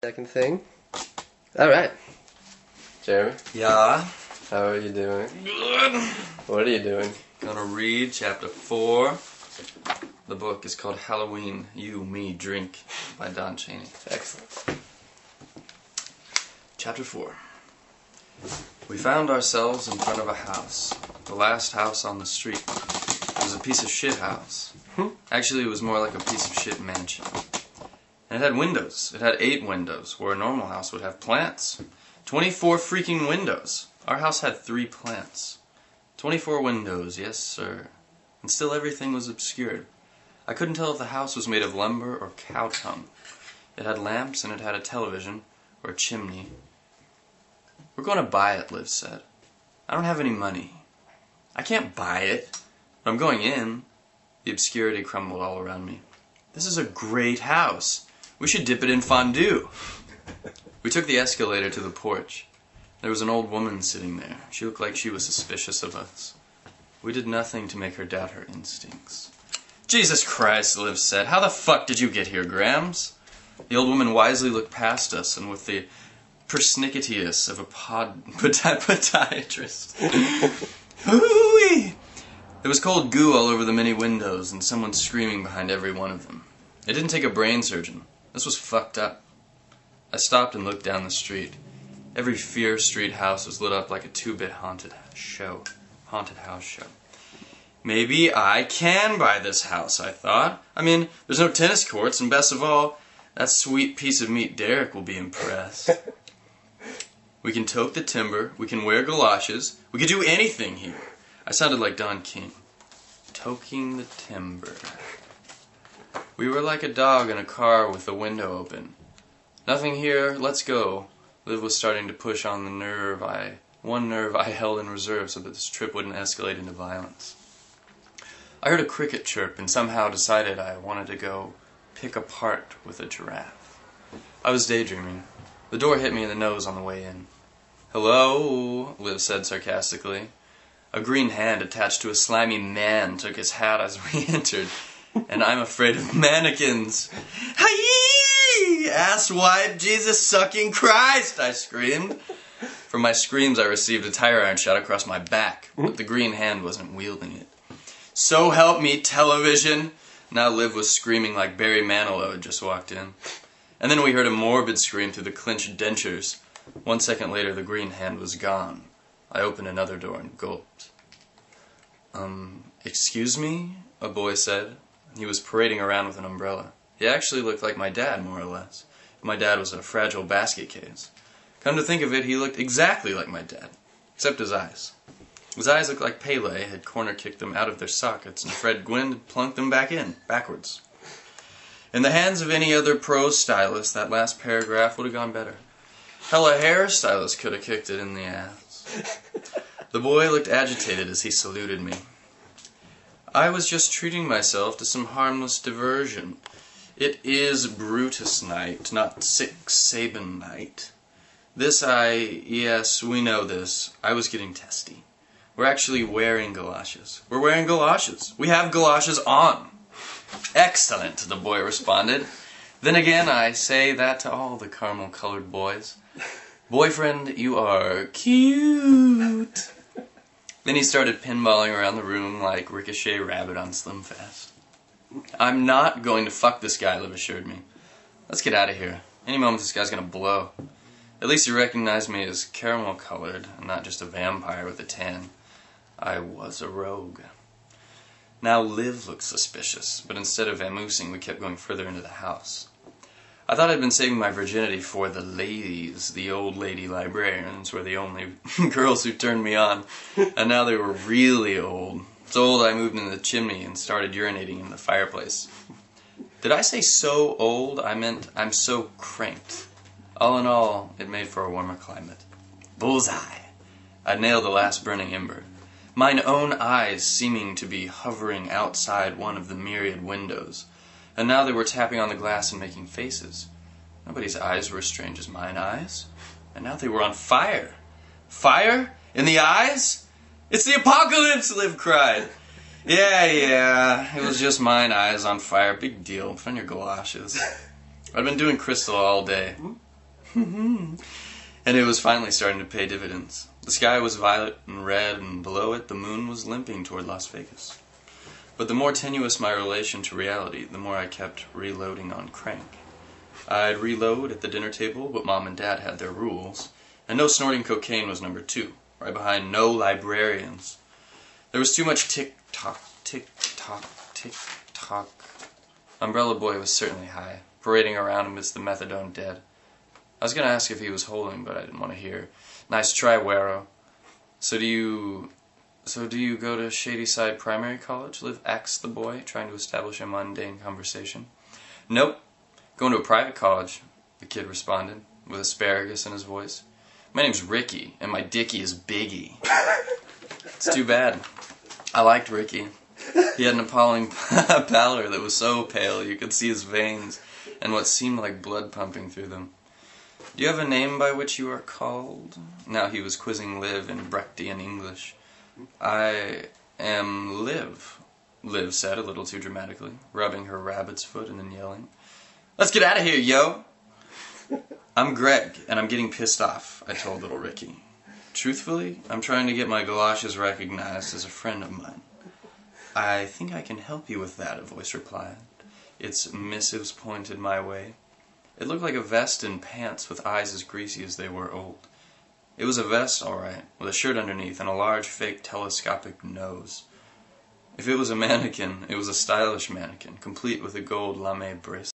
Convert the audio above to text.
Second thing. Alright. Jeremy, Yeah. how are you doing? Good. What are you doing? Gonna read chapter 4. The book is called Halloween, You, Me, Drink by Cheney. Excellent. Chapter 4. We found ourselves in front of a house. The last house on the street. It was a piece of shit house. Actually, it was more like a piece of shit mansion. And it had windows. It had 8 windows, where a normal house would have plants. 24 freaking windows. Our house had 3 plants. 24 windows, yes sir. And still everything was obscured. I couldn't tell if the house was made of lumber or cow tongue. It had lamps and it had a television, or a chimney. We're going to buy it, Liv said. I don't have any money. I can't buy it. But I'm going in. The obscurity crumbled all around me. This is a great house. We should dip it in fondue. We took the escalator to the porch. There was an old woman sitting there. She looked like she was suspicious of us. We did nothing to make her doubt her instincts. Jesus Christ, Liv said. How the fuck did you get here, Grams? The old woman wisely looked past us, and with the persnicketious of a podiatrist. Hooey! There was cold goo all over the many windows, and someone screaming behind every one of them. It didn't take a brain surgeon. This was fucked up. I stopped and looked down the street. Every Fear Street house was lit up like a 2-bit haunted house show. Maybe I can buy this house, I thought. I mean, there's no tennis courts, and best of all, that sweet piece of meat Derek will be impressed. We can toke the timber, we can wear galoshes, we can do anything here. I sounded like Don King. Toking the timber. We were like a dog in a car with the window open. Nothing here, let's go. Liv was starting to push on the one nerve I held in reserve so that this trip wouldn't escalate into violence. I heard a cricket chirp and somehow decided I wanted to go pick a part with a giraffe. I was daydreaming. The door hit me in the nose on the way in. Hello, Liv said sarcastically. A green hand attached to a slimy man took his hat as we entered, and I'm afraid of mannequins. Hi-yee! Asswipe, Jesus sucking Christ! I screamed. From my screams I received a tire iron shot across my back, but the green hand wasn't wielding it. So help me, television! Now Liv was screaming like Barry Manilow had just walked in. And then we heard a morbid scream through the clenched dentures. 1 second later the green hand was gone. I opened another door and gulped. Excuse me? A boy said. He was parading around with an umbrella. He actually looked like my dad, more or less. My dad was a fragile basket case. Come to think of it, he looked exactly like my dad. Except his eyes. His eyes looked like Pele had corner-kicked them out of their sockets and Fred Gwynn had plunked them back in, backwards. In the hands of any other pro stylist, that last paragraph would have gone better. Hell, a hairstylist could have kicked it in the ass. The boy looked agitated as he saluted me. I was just treating myself to some harmless diversion. It is Brutus night, not Six Sabin night. Yes, we know this. I was getting testy. We're actually wearing galoshes. We're wearing galoshes. We have galoshes on. Excellent, the boy responded. Then again, I say that to all the caramel-colored boys. Boyfriend, you are cute. Then he started pinballing around the room like Ricochet Rabbit on Slim Fast. I'm not going to fuck this guy, Liv assured me. Let's get out of here. Any moment this guy's gonna blow. At least he recognized me as caramel-colored, and not just a vampire with a tan. I was a rogue. Now Liv looked suspicious, but instead of vamoosing, we kept going further into the house. I thought I'd been saving my virginity for the ladies. The old lady librarians were the only girls who turned me on, and now they were really old. So old I moved into the chimney and started urinating in the fireplace. Did I say so old? I meant I'm so cranked. All in all, it made for a warmer climate. Bullseye! I'd nailed the last burning ember. Mine own eyes seeming to be hovering outside one of the myriad windows. And now they were tapping on the glass and making faces. Nobody's eyes were as strange as mine eyes. And now they were on fire. Fire? In the eyes? It's the apocalypse, Liv cried. Yeah, it was just mine eyes on fire. Big deal. Put on your galoshes. I'd been doing crystal all day. And it was finally starting to pay dividends. The sky was violet and red, and below it the moon was limping toward Las Vegas. But the more tenuous my relation to reality, the more I kept reloading on crank. I'd reload at the dinner table, but Mom and Dad had their rules, and no snorting cocaine was number 2, right behind no librarians. There was too much tick-tock, tick-tock, tick-tock. Umbrella Boy was certainly high, parading around amidst the methadone dead. I was going to ask if he was holding, but I didn't want to hear. Nice try, Wero. So do you go to Shadyside Primary College? Live X the boy, trying to establish a mundane conversation. Nope. Going to a private college, the kid responded, with asparagus in his voice. My name's Ricky, and my dickie is Biggie. It's too bad. I liked Ricky. He had an appalling pallor that was so pale you could see his veins and what seemed like blood pumping through them. Do you have a name by which you are called? Now he was quizzing Liv in Brechtian English. I am Liv, Liv said a little too dramatically, rubbing her rabbit's foot and then yelling. Let's get out of here, yo! I'm Greg, and I'm getting pissed off, I told little Ricky. Truthfully, I'm trying to get my galoshes recognized as a friend of mine. I think I can help you with that, a voice replied. Its missives pointed my way. It looked like a vest and pants with eyes as greasy as they were old. It was a vest, all right, with a shirt underneath and a large fake telescopic nose. If it was a mannequin, it was a stylish mannequin, complete with a gold lame bracelet.